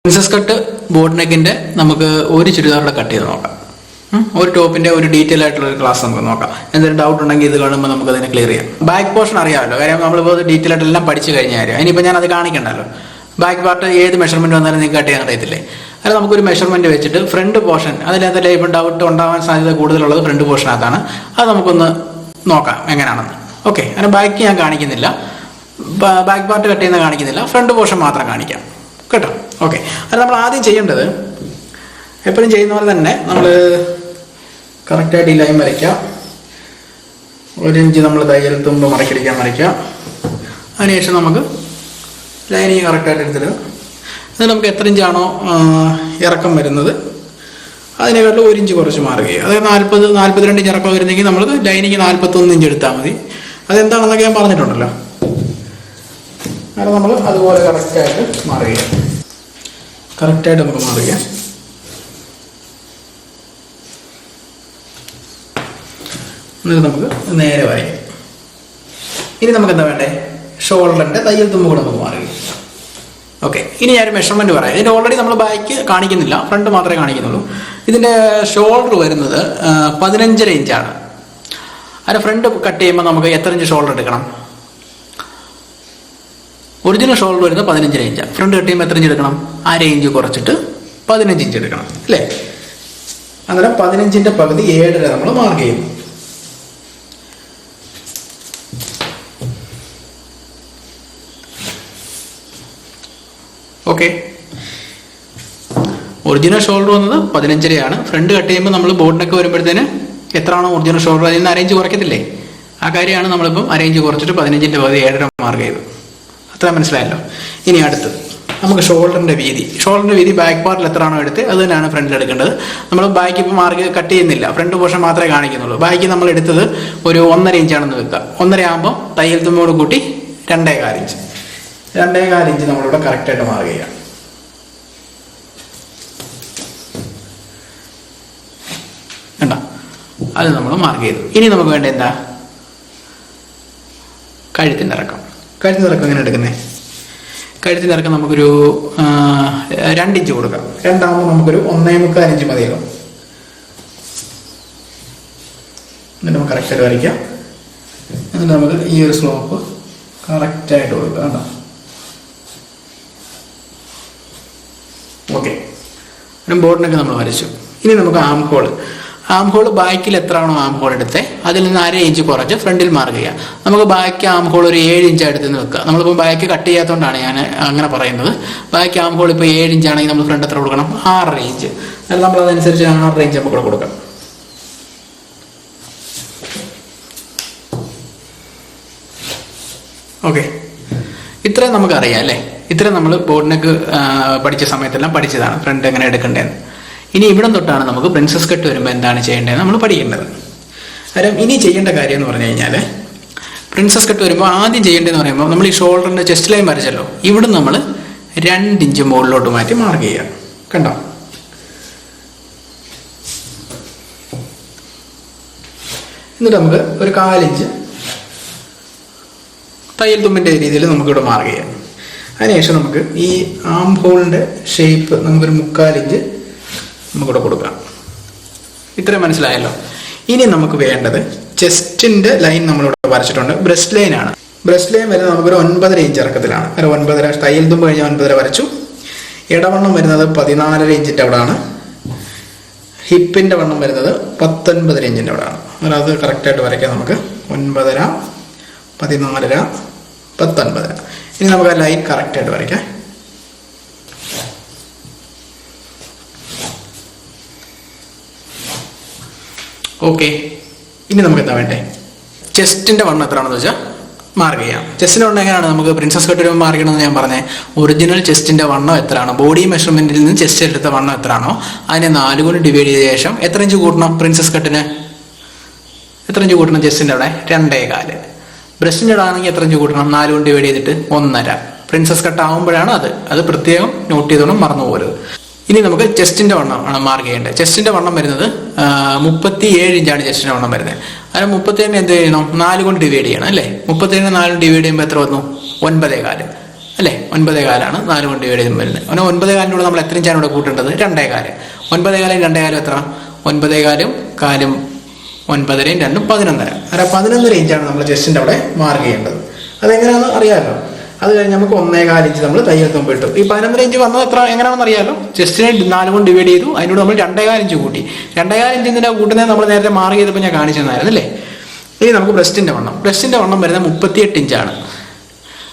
Princess cut boat നെക്കിന്റെ നമുക്ക് ഒരു ചുരിദാറിന്റെ cut ചെയ്ത് നോക്കാം. ഒരു ടോപ്പിന്റെ ഒരു ഡീറ്റെയിൽ ആയിട്ടുള്ള ഒരു ക്ലാസ് നമുക്ക് നോക്കാം. എന്തെങ്കിലും ഡൗട്ട് ഉണ്ടെങ്കിൽ ഇത് കാണുമ്പോൾ നമുക്ക് അതിനെ ക്ലിയർ ചെയ്യാം. ബാക്ക് പോർഷൻ അറിയാമല്ലോ, കാര്യം നമ്മളിപ്പോൾ ഡീറ്റെയിൽ ആയിട്ട് എല്ലാം പഠിച്ചു കഴിഞ്ഞ കാര്യം. ഇനിയിപ്പോൾ ഞാൻ അത് കാണിക്കണ്ടല്ലോ. ബാക്ക് പാർട്ട് ഏത് മെഷർമെന്റ് വന്നാലും നിങ്ങൾക്ക് കട്ട് ചെയ്യാൻ അറിയത്തില്ലേ? അത് നമുക്കൊരു മെഷർമെന്റ് വെച്ചിട്ട് ഫ്രണ്ട് പോർഷൻ, അതിനകത്തല്ലേ ഇപ്പം ഡൗട്ട് ഉണ്ടാവാൻ സാധ്യത കൂടുതലുള്ളത് ഫ്രണ്ട് പോർഷനകത്താണ്. അത് നമുക്കൊന്ന് നോക്കാം എങ്ങനെയാണെന്ന്. ഓക്കെ, അങ്ങനെ ബാക്ക് ഞാൻ കാണിക്കുന്നില്ല, ബാക്ക് പാർട്ട് കട്ട് ചെയ്യുന്ന കാണിക്കുന്നില്ല, ഫ്രണ്ട് പോർഷൻ മാത്രം കാണിക്കാം കേട്ടോ. ഓക്കെ, അത് നമ്മൾ ആദ്യം ചെയ്യേണ്ടത് എപ്പോഴും ചെയ്യുന്ന പോലെ തന്നെ നമ്മൾ കറക്റ്റായിട്ട് ഈ ലൈൻ വരയ്ക്കാം. 1 ഇഞ്ച് നമ്മൾ തയ്യൽ തുമ്പ് മടക്കിടിക്കാൻ വരയ്ക്കാം. അതിനുശേഷം നമുക്ക് ലൈനിങ് കറക്റ്റായിട്ട് എടുത്തിടുക. അത് നമുക്ക് എത്ര ഇഞ്ചാണോ ഇറക്കം വരുന്നത് അതിനെക്കാട്ടിലും 1 ഇഞ്ച് കുറച്ച് മാറുക ചെയ്യുക. അതായത് 42 ഇഞ്ച് ഇറക്കം വരുന്നെങ്കിൽ നമ്മൾ ലൈനിങ് 41 ഇഞ്ച് എടുത്താൽ മതി. അതെന്താണെന്നൊക്കെ ഞാൻ പറഞ്ഞിട്ടുണ്ടല്ലോ. കാരണം നമ്മൾ അതുപോലെ കറക്റ്റായിട്ട് മാറുക, കറക്റ്റായിട്ട് നമുക്ക് മാറുക. എന്നിട്ട് നമുക്ക് നേരെ വരയ്ക്കാം. ഇനി നമുക്ക് എന്താ വേണ്ടേ? ഷോൾഡറിന്റെ തയ്യൽ തുമ്പ് കൂടെ നമുക്ക് മാറുക. ഓക്കെ, ഇനി ഞാനൊരു മെഷർമെന്റ് പറയാം. ഇതിന്റെ ഓൾറെഡി നമ്മൾ ബാക്ക് കാണിക്കുന്നില്ല, ഫ്രണ്ട് മാത്രമേ കാണിക്കുന്നുള്ളൂ. ഇതിന്റെ ഷോൾഡർ വരുന്നത് 15.5 ഇഞ്ചാണ്. അതിന്റെ ഫ്രണ്ട് കട്ട് ചെയ്യുമ്പോൾ നമുക്ക് എത്ര ഇഞ്ച് ഷോൾഡർ എടുക്കണം? ഒറിജിനൽ ഷോൾഡർ വരുന്നത് 15.5 ഇഞ്ചാണ്. ഫ്രണ്ട് കട്ട് ചെയ്യുമ്പോൾ എത്ര ഇഞ്ച് എടുക്കണം? 1/2 ഇഞ്ച് കുറച്ചിട്ട് 15 ഇഞ്ച് എടുക്കണം അല്ലേ? അന്നേരം 15ന്റെ പകുതി 7.5 നമ്മൾ മാർക്ക് ചെയ്യും. ഓക്കെ, ഒറിജിനൽ ഷോൾഡർ വന്നത് 15.5 ഫ്രണ്ട് കട്ട് ചെയ്യുമ്പോൾ നമ്മൾ ബോട്ടിനൊക്കെ വരുമ്പോഴത്തേന് എത്രയാണോ ഒറിജിനൽ ഷോൾഡർ അതിൽ നിന്ന് 1/2 ഇഞ്ച് കുറയ്ക്കത്തില്ലേ? ആ കാര്യമാണ് നമ്മളിപ്പം 1/2 ഇഞ്ച് കുറച്ചിട്ട് 15ന്റെ പകുതി 7.5 മാർക്ക് ചെയ്തു. അത്ര മനസ്സിലായല്ലോ. ഇനി അടുത്ത് നമുക്ക് ഷോൾഡറിന്റെ വീതി ബാക്ക് പാർട്ടിൽ എത്രയാണോ എടുത്ത് അത് തന്നെയാണ് ഫ്രണ്ടിൽ എടുക്കേണ്ടത്. നമ്മൾ ബാക്ക് ഇപ്പോൾ മാർക്ക് കട്ട് ചെയ്യുന്നില്ല, ഫ്രണ്ട് പോർഷൻ മാത്രമേ കാണിക്കുന്നുള്ളൂ. ബാക്കി നമ്മൾ എടുത്തത് ഒരു 1.5 ഇഞ്ചാണെന്ന് വെക്കുക. 1.5 ആകുമ്പോൾ തയ്യൽ തുമ്പോട് കൂട്ടി 2.25 ഇഞ്ച്. 2.25 ഇഞ്ച് നമ്മളിവിടെ കറക്റ്റായിട്ട് മാർക്ക് ചെയ്യാം. കണ്ടോ? അത് നമ്മൾ മാർക്ക് ചെയ്തു. ഇനി നമുക്ക് വേണ്ട എന്താ? കഴുത്തിൻ്റെ ഇറക്കം. എങ്ങനെ എടുക്കുന്നത്? കഴുത്തിൻ്റെ ഇറക്കം നമുക്കൊരു 2 ഇഞ്ച് കൊടുക്കാം. 2 ആകുമ്പോൾ നമുക്കൊരു 1.25 ഇഞ്ച് മതിയല്ലോ. എന്നിട്ട് നമുക്ക് കറക്റ്റായിട്ട് വരയ്ക്കാം. എന്നിട്ട് നമുക്ക് ഈ ഒരു സ്ലോപ്പ് കറക്റ്റായിട്ട് കൊടുക്കാം. കേട്ടോ? ഓക്കെ, ബോർഡിനൊക്കെ നമ്മൾ വരച്ചു. ഇനി നമുക്ക് ആം ഹോൾ ബാക്കിൽ എത്രയാണോ ആം ഹോൾ എടുത്തേ അതിൽ നിന്ന് 1/2 ഇഞ്ച് കുറച്ച് ഫ്രണ്ടിൽ മാർക്ക് ചെയ്യാം. നമുക്ക് ബാക്കി ആം ഹോൾ ഒരു 7 ഇഞ്ച് എടുത്ത് വെക്കുക. നമ്മളിപ്പോൾ ബാക്ക് കട്ട് ചെയ്യാത്തതുകൊണ്ടാണ് ഞാൻ അങ്ങനെ പറയുന്നത്. ബാക്കി ആം ഹോൾ ഇപ്പോൾ 7 ഇഞ്ചാണെങ്കിൽ നമ്മൾ ഫ്രണ്ട് എത്ര കൊടുക്കണം? 6.5 ഇഞ്ച്. എന്നാൽ നമ്മൾ അതനുസരിച്ച് 6.5 ഇഞ്ച് നമുക്ക് കൊടുക്കാം. ഓക്കെ, ഇത്രയും നമുക്കറിയാം അല്ലേ? ഇത്രയും നമ്മൾ ബോർഡിനൊക്കെ പഠിച്ച സമയത്തെല്ലാം പഠിച്ചതാണ് ഫ്രണ്ട് എങ്ങനെ എടുക്കേണ്ടതെന്ന്. ഇനി ഇവിടെ തൊട്ടാണ് നമുക്ക് പ്രിൻസസ് കട്ട് വരുമ്പോൾ എന്താണ് ചെയ്യേണ്ടതെന്ന് നമ്മൾ പഠിക്കേണ്ടത്. കാര്യം ഇനി ചെയ്യേണ്ട കാര്യം എന്ന് പറഞ്ഞു കഴിഞ്ഞാൽ പ്രിൻസസ് കട്ട് വരുമ്പോൾ ആദ്യം ചെയ്യേണ്ടതെന്ന് പറയുമ്പോൾ നമ്മൾ ഈ ഷോൾഡറിന്റെ ചെസ്റ്റ് ലൈൻ വരച്ചല്ലോ, ഇവിടെ നമ്മൾ 2 ഇഞ്ച് മുകളിലോട്ട് മാറ്റി മാർക്ക് ചെയ്യുക. കണ്ടോ? എന്നിട്ട് നമുക്ക് ഒരു 1/4 ഇഞ്ച് തയ്യൽ തുമ്പിന്റെ രീതിയിൽ നമുക്കിവിടെ മാർക്ക് ചെയ്യാം. അതിനുശേഷം നമുക്ക് ഈ ആം ഹോളിന്റെ ഷേപ്പ് നമുക്കൊരു 3/4 ഇഞ്ച് നമുക്കിവിടെ കൊടുക്കാം. ഇത്രയും മനസ്സിലായല്ലോ. ഇനി നമുക്ക് വേണ്ടത് ചെസ്റ്റിന്റെ ലൈൻ നമ്മളിവിടെ വരച്ചിട്ടുണ്ട്. ബ്രസ്റ്റ് ലൈൻ ആണ്. ബ്രസ്റ്റ് ലൈൻ വരുന്നത് നമുക്കൊരു 9.5 ഇഞ്ച് ഇറക്കത്തിലാണ്. 9.5 തയ്യൽ തുമ്പ് കഴിഞ്ഞ് 9.5 വരച്ചു. ഇടവണ്ണം വരുന്നത് 14.5 ഇഞ്ചിന്റെ അവിടെയാണ്. ഹിപ്പിന്റെ വണ്ണം വരുന്നത് 19.5 ഇഞ്ചിന്റെ അവിടെയാണ്. അത് കറക്റ്റായിട്ട് വരയ്ക്കാം. നമുക്ക് 9.5, 14.5, 19. ഇനി നമുക്ക് ആ ലൈൻ കറക്റ്റായിട്ട് വരയ്ക്കാം. ഓക്കെ, ഇനി നമുക്ക് എന്താ വേണ്ടേ? ചെസ്റ്റിന്റെ വണ്ണം എത്രയാണെന്ന് വെച്ചാൽ മാർക്ക് ചെയ്യാം. ചെസ്റ്റിന്റെ വണ്ണം എങ്ങനെയാണ് നമുക്ക് പ്രിൻസസ് കട്ട് വരുമ്പോൾ മാർക്ക് ചെയ്യണമെന്ന് ഞാൻ പറഞ്ഞേ. ഒറിജിനൽ ചെസ്റ്റിന്റെ വണ്ണം എത്രയാണോ, ബോഡി മെഷർമെന്റിൽ നിന്ന് ചെസ്റ്റ് എടുത്ത വണ്ണം എത്രയാണോ അതിനെ 4 കൊണ്ട് ഡിവൈഡ് ചെയ്ത ശേഷം എത്ര ഇഞ്ച് കൂട്ടണം? പ്രിൻസസ് കട്ടിന് എത്ര ഇഞ്ച് കൂട്ടണം? ചെസ്റ്റിന്റെ അവിടെ 2.25. ബ്രസ്റ്റിന്റെ അവിടെ ആണെങ്കിൽ എത്ര ഇഞ്ച് കൂട്ടണം? 4 കൊണ്ട് ഡിവൈഡ് ചെയ്തിട്ട് 1.5. പ്രിൻസസ് കട്ട് ആകുമ്പോഴാണ് അത് പ്രത്യേകം നോട്ട് ചെയ്തോണം, മറന്നു പോകരുത്. ഇനി നമുക്ക് ചെസ്റ്റിന്റെ വണ്ണം ആണ് മാർക്ക് ചെയ്യേണ്ടത്. ചെസ്റ്റിന്റെ വണ്ണം വരുന്നത് 37 ഇഞ്ചാണ് ചെസ്റ്റിന്റെ വണ്ണം വരുന്നത്. അതിന് 37 എന്ത് ചെയ്യണം? 4 കൊണ്ട് ഡിവൈഡ് ചെയ്യണം അല്ലേ? 37 4 ഡിവൈഡ് ചെയ്യുമ്പോൾ എത്ര വന്നു? 9.25. അല്ലേ? 9.25 4 കൊണ്ട് ഡിവൈഡ് ചെയ്യുമ്പോൾ വരുന്നത്. 9.25 കൂടെ നമ്മൾ എത്ര ഇഞ്ചാണ് ഇവിടെ കൂട്ടേണ്ടത്? 2.25. 9.25 2.25 എത്ര? 9.25 4 9 2 11. അല്ല 11 ഇഞ്ചാണ് നമ്മൾ ചെസ്റ്റിൻ്റെ അവിടെ മാർക്ക് ചെയ്യേണ്ടത്. അതെങ്ങനെയാണെന്ന് അറിയാമല്ലോ. അത് കഴിഞ്ഞ് നമുക്ക് 1.25 ഇഞ്ച് നമ്മൾ തയ്യൽ തുമ്പ് ഇട്ടു. ഈ 11 ഇഞ്ച് വന്നത് എത്ര എങ്ങനെയാണെന്ന് അറിയാമല്ലോ. ചെസ്റ്റിനെ 4 കൊണ്ട് ഡിവൈഡ് ചെയ്തു, അതിനോട് നമ്മൾ 2.25 ഇഞ്ച് കൂട്ടി. 2.25 ഇഞ്ച് ഇതിൻ്റെ കൂട്ടുന്നത് നമ്മൾ നേരത്തെ മാർക്ക് ചെയ്തപ്പോൾ ഞാൻ കാണിച്ചു തന്നായിരുന്നു അല്ലേ? ഇനി നമുക്ക് ബ്രസ്റ്റിൻ്റെ വണ്ണം. ബ്രസ്റ്റിൻ്റെ വണ്ണം വരുന്നത് 38 ഇഞ്ചാണ്.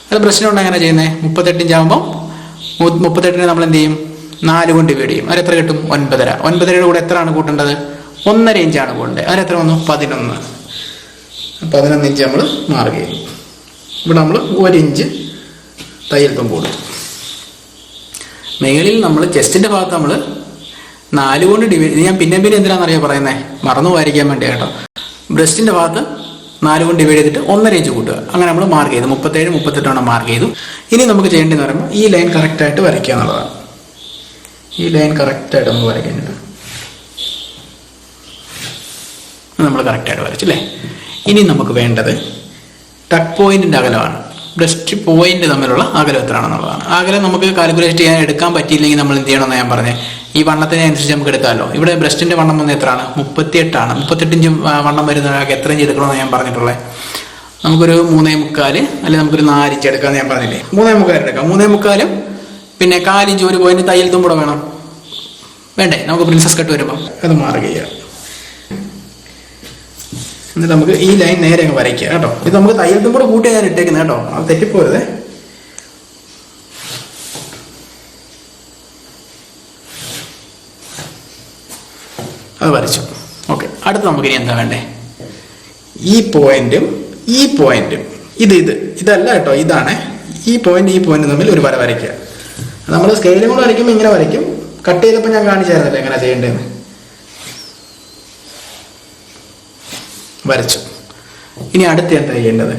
അത് ബ്രസ്റ്റിൻ്റെ വണ്ണം എങ്ങനെ ചെയ്യുന്നത്? 38 ഇഞ്ചാകുമ്പോൾ 38 നമ്മൾ എന്ത് ചെയ്യും? 4 കൊണ്ട് ഡിവൈഡ് ചെയ്യും. അതെത്ര കിട്ടും? 9.5. 9.5 കൂടെ എത്രയാണ് കൂട്ടേണ്ടത്? 1.5 ഇഞ്ചാണ് കൂട്ടേണ്ടത്. അതിനെത്ര വന്നു? 11 ഇഞ്ച് നമ്മൾ മാർക്ക് ചെയ്യും. ഇവിടെ നമ്മൾ 1 ഇഞ്ച് തയ്യൽ തുമ്പ് കൊടുക്കും. മേളിൽ നമ്മൾ ചെസ്റ്റിൻ്റെ ഭാഗത്ത് നമ്മൾ 4 കൊണ്ട് ഡിവൈഡ്. ഞാൻ പിന്നെ എന്തിനാണെന്നറിയാം പറയുന്നത്? മറന്നു പോയിരിക്കാൻ വേണ്ടി കേട്ടോ. ബ്രസ്റ്റിൻ്റെ ഭാഗത്ത് 4 കൊണ്ട് ഡിവൈഡ് ചെയ്തിട്ട് 1.5 ഇഞ്ച് കൂട്ടുക. അങ്ങനെ നമ്മൾ മാർക്ക് ചെയ്തു. 37 38 മാർക്ക് ചെയ്തു. ഇനി നമുക്ക് ചെയ്യേണ്ടതെന്ന് പറയുമ്പോൾ ഈ ലൈൻ കറക്റ്റായിട്ട് വരയ്ക്കുക എന്നുള്ളതാണ്. ഈ ലൈൻ കറക്റ്റായിട്ട് നമുക്ക് വരയ്ക്കാനുണ്ട്. നമ്മൾ കറക്റ്റായിട്ട് വരച്ചല്ലേ. ഇനി നമുക്ക് വേണ്ടത് ടക്ക് പോയിന്റിൻ്റെ അകലമാണ്. ബ്രസ്റ്റ് പോയിന്റ് തമ്മിലുള്ള അകലം എത്രയാണെന്നുള്ളതാണ്. അകലം നമുക്ക് കാൽക്കുലേറ്റ് ചെയ്യാൻ എടുക്കാൻ പറ്റിയില്ലെങ്കിൽ നമ്മൾ എന്ത് ചെയ്യണമെന്ന് ഞാൻ പറഞ്ഞത്, ഈ വണ്ണത്തിനെ അനുസരിച്ച് നമുക്ക് എടുക്കാമല്ലോ. ഇവിടെ ബ്രസ്റ്റിന്റെ വണ്ണം വന്ന് എത്രയാണ്? 38 ആണ്. 38 ഇഞ്ച് വണ്ണം വരുന്ന എത്ര ഇഞ്ച് എടുക്കണമെന്ന് ഞാൻ പറഞ്ഞിട്ടുള്ളത്. നമുക്കൊരു 3.25 അല്ലെങ്കിൽ നമുക്കൊരു 4 ഇഞ്ച് എടുക്കാമെന്ന് ഞാൻ പറഞ്ഞില്ലേ. 3.25 എടുക്കാം. 3.25 പിന്നെ 4 ഇഞ്ച് ഒരു പോയിന്റ് തയ്യൽ തുമ്പൂടെ വേണം. വേണ്ടേ? നമുക്ക് പ്രിൻസസ് കട്ട് വരുമ്പോൾ അത് മാർക്ക് ചെയ്യാം. എന്നിട്ട് നമുക്ക് ഈ ലൈൻ നേരെ അങ്ങ് വരയ്ക്കുക കേട്ടോ. ഇത് നമുക്ക് തയ്യൽ തുമ്പൂടെ കൂട്ടി ഞാൻ ഇട്ടേക്കുന്നത് കേട്ടോ. അത് തെറ്റിപ്പോരുതേ. അത് വരച്ചു. ഓക്കെ, അടുത്ത് നമുക്ക് ഇനി എന്താ വേണ്ടേ? ഈ പോയിന്റും ഇതല്ല കേട്ടോ, ഇതാണ് ഈ പോയിന്റ് തമ്മിൽ ഒരു വര വരയ്ക്കുക. നമ്മൾ സ്കെയിലും കൂടെ വരയ്ക്കുമ്പോൾ ഇങ്ങനെ വരയ്ക്കും. കട്ട് ചെയ്തപ്പോൾ ഞാൻ കാണിച്ചായിരുന്നല്ലോ എങ്ങനെ ചെയ്യേണ്ടതെന്ന്. വരച്ചു. ഇനി അടുത്ത് എന്താ ചെയ്യേണ്ടത്?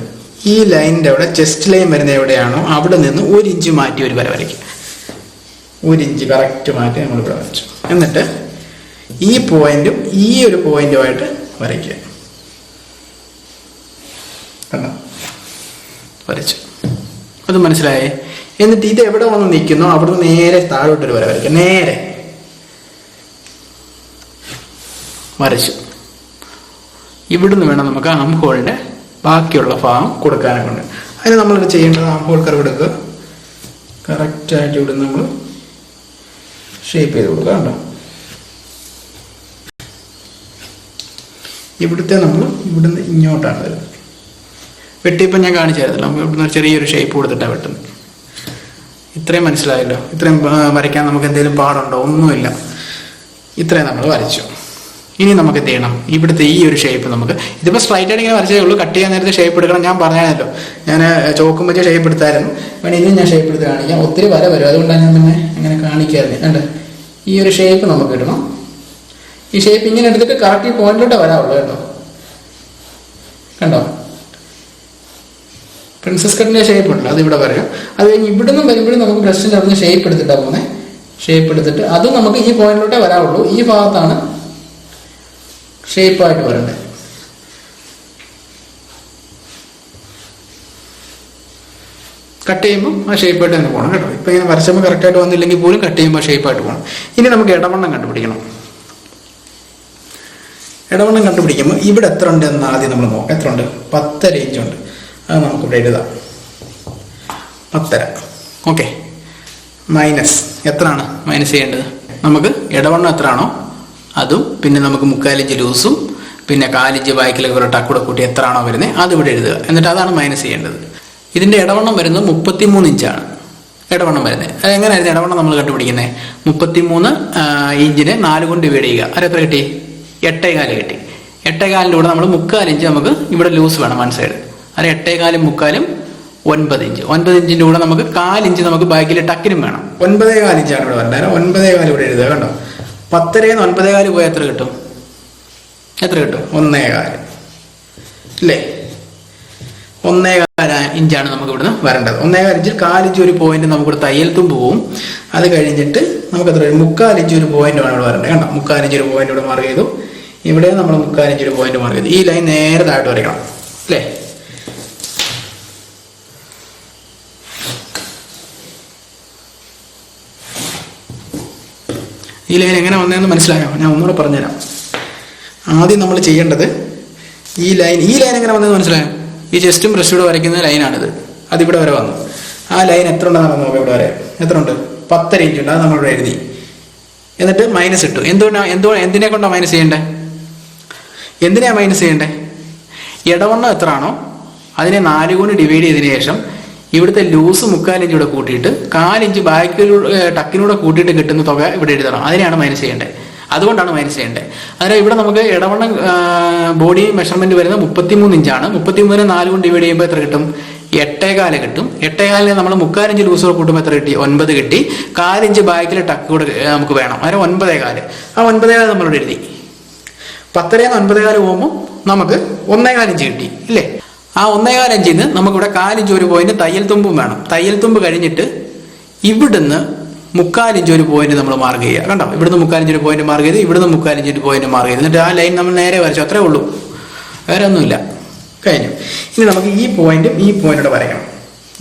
ഈ ലൈനിൻ്റെ അവിടെ ചെസ്റ്റ് ലൈൻ വരുന്ന എവിടെയാണോ അവിടെ നിന്ന് 1 ഇഞ്ച് മാറ്റി ഒരു വര വരയ്ക്കുക. 1 ഇഞ്ച് കറക്റ്റ് മാറ്റി നമ്മൾ ഇവിടെ വരച്ചു. എന്നിട്ട് ഈ പോയിന്റും ഈ ഒരു പോയിന്റുമായിട്ട് വരയ്ക്കുക. കണ്ടോ? വരച്ചു. അത് മനസ്സിലായേ? എന്നിട്ട് ഇത് എവിടെ വന്ന് നിൽക്കുന്നോ അവിടുന്ന് നേരെ താഴോട്ടൊരു വര വരയ്ക്കുക. നേരെ വരച്ചു. ഇവിടുന്ന് വേണം നമുക്ക് ആം ഹോളിന്റെ ബാക്കിയുള്ള ഭാഗം കൊടുക്കാനൊക്കെ ഉണ്ട്. അതിന് നമ്മൾ ചെയ്യേണ്ടത് ആം ഹോൾ കർവ് എടുക്കുക. കറക്റ്റായിട്ട് ഇവിടുന്ന് നമ്മൾ ഷേപ്പ് ചെയ്ത് കൊടുക്കുക. കണ്ടോ? ഇവിടുത്തെ നമ്മൾ ഇവിടുന്ന് ഇങ്ങോട്ടാണ് വരുന്നത്. വെട്ടിയപ്പോൾ ഞാൻ കാണിച്ചായിരുന്നല്ലോ. നമുക്ക് ഇവിടുന്ന് ചെറിയൊരു ഷേപ്പ് കൊടുത്തിട്ടാണ് വെട്ടുന്നത്. ഇത്രയും മനസ്സിലായല്ലോ. ഇത്രയും വരയ്ക്കാൻ നമുക്ക് എന്തെങ്കിലും പാടുണ്ടോ? ഒന്നുമില്ല. ഇത്രയും നമ്മൾ വരച്ചു. ഇനി നമുക്ക് എന്ത് ചെയ്യണം? ഇവിടുത്തെ ഈ ഒരു ഷേപ്പ് നമുക്ക് ഇതിപ്പോൾ സ്ട്രൈറ്റ് ആയിട്ട് ഇങ്ങനെ വരച്ചേ ഉള്ളൂ. കട്ട് ചെയ്യാൻ നേരത്തെ ഷേപ്പ് എടുക്കണം. ഞാൻ പറഞ്ഞാലോ, ഞാൻ ചോക്കും വെച്ച് ഷേപ്പ് എടുത്തായിരുന്നു. വേണം ഇനി ഞാൻ ഷേപ്പ് എടുത്ത് കാണിക്കാം. ഒത്തിരി വര വരും, അതുകൊണ്ടാണ് ഞാൻ പിന്നെ അങ്ങനെ കാണിക്കാറുണ്ട്. കണ്ട് ഈ ഒരു ഷേപ്പ് നമുക്ക് ഇടണം. ഈ ഷേപ്പ് ഇങ്ങനെ എടുത്തിട്ട് കറക്റ്റ് ഈ പോയിന്റിലോട്ടേ വരാവുള്ളൂ കേട്ടോ. കണ്ടോ? പ്രിൻസസ് കട്ടിന്റെ ഷേപ്പ് ഉണ്ട്, അത് ഇവിടെ വരാം. അത് കഴിഞ്ഞ് ഇവിടുന്ന് വരുമ്പോഴും നമുക്ക് ബ്രസ്റ്റിന്റെ അവിടുന്ന് ഷേപ്പ് എടുത്തിട്ടാണ് പോകുന്നത്. ഷേപ്പ് എടുത്തിട്ട് അത് നമുക്ക് ഈ പോയിന്റിലോട്ടേ വരാവുള്ളൂ. ഈ ഭാഗത്താണ് ഷേപ്പായിട്ട് വരണ്ടേ. കട്ട് ചെയ്യുമ്പോൾ ആ ഷേപ്പായിട്ട് തന്നെ പോകണം കേട്ടോ. ഇപ്പം ഇങ്ങനെ വരച്ചപ്പോൾ കറക്റ്റായിട്ട് വന്നില്ലെങ്കിൽ പോലും കട്ട് ചെയ്യുമ്പോൾ ഷേപ്പായിട്ട് പോകണം. ഇനി നമുക്ക് ഇടവണ്ണം കണ്ടുപിടിക്കണം. ഇടവണ്ണം കണ്ടുപിടിക്കുമ്പോൾ ഇവിടെ എത്ര ഉണ്ട് എന്ന് ആദ്യം നമ്മൾ നോക്കാം. എത്ര ഉണ്ട്? 10.5 ഇഞ്ചുണ്ട്. അത് നമുക്കിവിടെ എഴുതാം. 10.5. ഓക്കെ. മൈനസ് എത്രയാണ് മൈനസ് ചെയ്യേണ്ടത്? നമുക്ക് ഇടവണ്ണം എത്രയാണോ അതും പിന്നെ നമുക്ക് 3/4 ഇഞ്ച് ലൂസും പിന്നെ 1/4 ഇഞ്ച് ബാക്കിലേക്ക് ഒരു ടക്കൂടെ കൂട്ടി എത്രയാണോ വരുന്നത് അത് ഇവിടെ എഴുതുക. എന്നിട്ട് അതാണ് മൈനസ് ചെയ്യേണ്ടത്. ഇതിൻ്റെ ഇടവണ്ണം വരുന്നത് 33 ഇഞ്ചാണ് ഇടവണ്ണം വരുന്നത്. അത് എങ്ങനെയായിരുന്നു ഇടവണ്ണം നമ്മൾ കണ്ടുപിടിക്കുന്നത്? 33 ഇഞ്ചിനെ 4 കൊണ്ട് ഡിവൈഡ് ചെയ്യുക. അതെത്ര കിട്ടി? 8.25 കിട്ടി. 8.25 കൂടെ നമ്മൾ 3/4 ഇഞ്ച് നമുക്ക് ഇവിടെ ലൂസ് വേണം വൺ സൈഡ്. അത് 8.25 3/4 9 ഇഞ്ച്. 9 ഇഞ്ചിൻ്റെ കൂടെ നമുക്ക് 1/4 ഇഞ്ച് നമുക്ക് ബാക്കിൽ ടക്കിനും വേണം. 9.25 ഇഞ്ചാണ് ഇവിടെ വരേണ്ടത്. 9.25 ഇവിടെ എഴുതുക. കണ്ടോ? 10 9.25 പോയാൽ എത്ര കിട്ടും? 1.25 അല്ലേ? 1.25 ഇഞ്ചാണ് നമുക്ക് ഇവിടുന്ന് വരേണ്ടത്. 1.25 ഇഞ്ചിൽ 1/4 ഇഞ്ച് ഒരു പോയിന്റ് നമുക്കിവിടെ തയ്യൽ തുമ്പ് പോവും. അത് കഴിഞ്ഞിട്ട് നമുക്ക് എത്ര 3/4 ഇഞ്ച് ഒരു പോയിന്റ് ആണ് ഇവിടെ വരേണ്ടത്. കണ്ടോ? 3/4 ഇഞ്ച് ഒരു പോയിന്റ് ഇവിടെ മാർക്ക് ചെയ്തു. ഇവിടെ നമ്മൾ 3/4 ഇഞ്ച് ഒരു പോയിന്റ് മാർക്ക് ചെയ്തു. ഈ ലൈൻ നേരെ താഴോട്ട് വരയ്ക്കണം അല്ലേ? ഈ ലൈൻ എങ്ങനെ വന്നതെന്ന് മനസ്സിലായോ? ഞാൻ ഒന്നുകൂടെ പറഞ്ഞുതരാം. ആദ്യം നമ്മൾ ചെയ്യേണ്ടത് ഈ ലൈൻ എങ്ങനെ വന്നതെന്ന് മനസ്സിലായോ? ഈ ചെസ്റ്റും ബ്രസ്റ്റും വരയ്ക്കുന്ന ലൈനാണിത്. അതിവിടെ വരെ വന്നു. ആ ലൈൻ എത്ര ഉണ്ടെന്നാണ് നോക്കാം. ഇവിടെ വരെ എത്ര ഉണ്ട്? 10.5 ഇഞ്ച് ഉണ്ട്. അത് നമ്മളിവിടെ എഴുതി. എന്നിട്ട് മൈനസ് ഇട്ടു. എന്തിനെ കൊണ്ടാണ് മൈനസ് ചെയ്യേണ്ടത്? എന്തിനാ മൈനസ് ചെയ്യേണ്ടത്? ഇടവണ്ണം എത്ര ആണോ അതിനെ 4 കൊണ്ട് ഡിവൈഡ് ചെയ്തതിനു ശേഷം ഇവിടുത്തെ ലൂസ് 3/4 ഇഞ്ച് ഇവിടെ കൂട്ടിയിട്ട് 4 ഇഞ്ച് ബാക്കിലൂടെ ടക്കിലൂടെ കൂട്ടിയിട്ട് കിട്ടുന്ന തുക ഇവിടെ എഴുതണം. അതിനെയാണ് മൈനസ് ചെയ്യേണ്ടത്. അതുകൊണ്ടാണ് മൈനസ് ചെയ്യേണ്ടത്. അതായത് ഇവിടെ നമുക്ക് ഇടവണ്ണം ബോഡി മെഷർമെന്റ് വരുന്നത് 33 ഇഞ്ചാണ്. 33നെ 4 കൊണ്ട് ഡിവൈഡ് ചെയ്യുമ്പോൾ എത്ര കിട്ടും? 8.25 കിട്ടും. 8.25 നമ്മൾ 3/4 ഇഞ്ച് ലൂസ് കൂട്ടുമ്പോൾ എത്ര കിട്ടി? 9 കിട്ടി. 4 ഇഞ്ച് ബാക്കിലെ ടക്ക് കൂടെ നമുക്ക് വേണം. അതായത് 9.25. ആ 9.25 നമ്മളിവിടെ എഴുതി. 10 9.25 പോകുമ്പോൾ നമുക്ക് 1.25 ഇഞ്ച് കിട്ടി ഇല്ലേ? ആ 1.25 ഇഞ്ചിൽ നിന്ന് നമുക്കിവിടെ 4 ഇഞ്ച് ഒരു പോയിന്റ് തയ്യൽ തുമ്പും വേണം. തയ്യൽ തുമ്പ് കഴിഞ്ഞിട്ട് ഇവിടുന്ന് 3/4 ഇഞ്ച് ഒരു പോയിന്റ് നമ്മൾ മാർക്ക് ചെയ്യുക. കണ്ടോ? ഇവിടുന്ന് 3/4 ഇഞ്ച് ഒരു പോയിന്റ് മാർക്ക് ചെയ്ത് ഇവിടുന്ന് 3/4 ഇഞ്ച് ഒരു പോയിന്റ് മാർക്ക് ചെയ്ത് എന്നിട്ട് ആ ലൈൻ നമ്മൾ നേരെ വരച്ചു. അത്രേ ഉള്ളൂ, വേറെ ഒന്നുമില്ല. കഴിഞ്ഞു. ഇനി നമുക്ക് ഈ പോയിന്റോടെ വരയ്ക്കണം.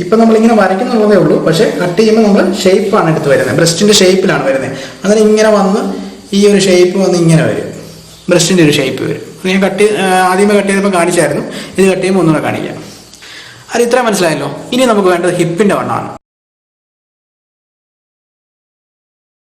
ഇപ്പൊ നമ്മൾ ഇങ്ങനെ വരയ്ക്കുന്നുള്ളതേ ഉള്ളൂ. പക്ഷെ കട്ട് ചെയ്യുമ്പോൾ നമ്മൾ ഷേപ്പാണ് എടുത്ത് വരുന്നത്. ബ്രസ്റ്റിന്റെ ഷേപ്പിലാണ് വരുന്നത്. അങ്ങനെ ഇങ്ങനെ വന്ന് ഈ ഒരു ഷേപ്പ് വന്ന് ഇങ്ങനെ വരും. ബ്രസ്റ്റിന്റെ ഒരു ഷേപ്പ് വരും. ഞാൻ ആദ്യമേ കട്ട് ചെയ്തപ്പോൾ കാണിച്ചായിരുന്നു. ഇത് കട്ട് ചെയ്യുമ്പോൾ ഒന്നുകൂടെ കാണിക്കാം. അത് ഇത്ര മനസ്സിലായല്ലോ. ഇനി നമുക്ക് വേണ്ടത് ഹിപ്പിന്റെ വണ്ണമാണ്.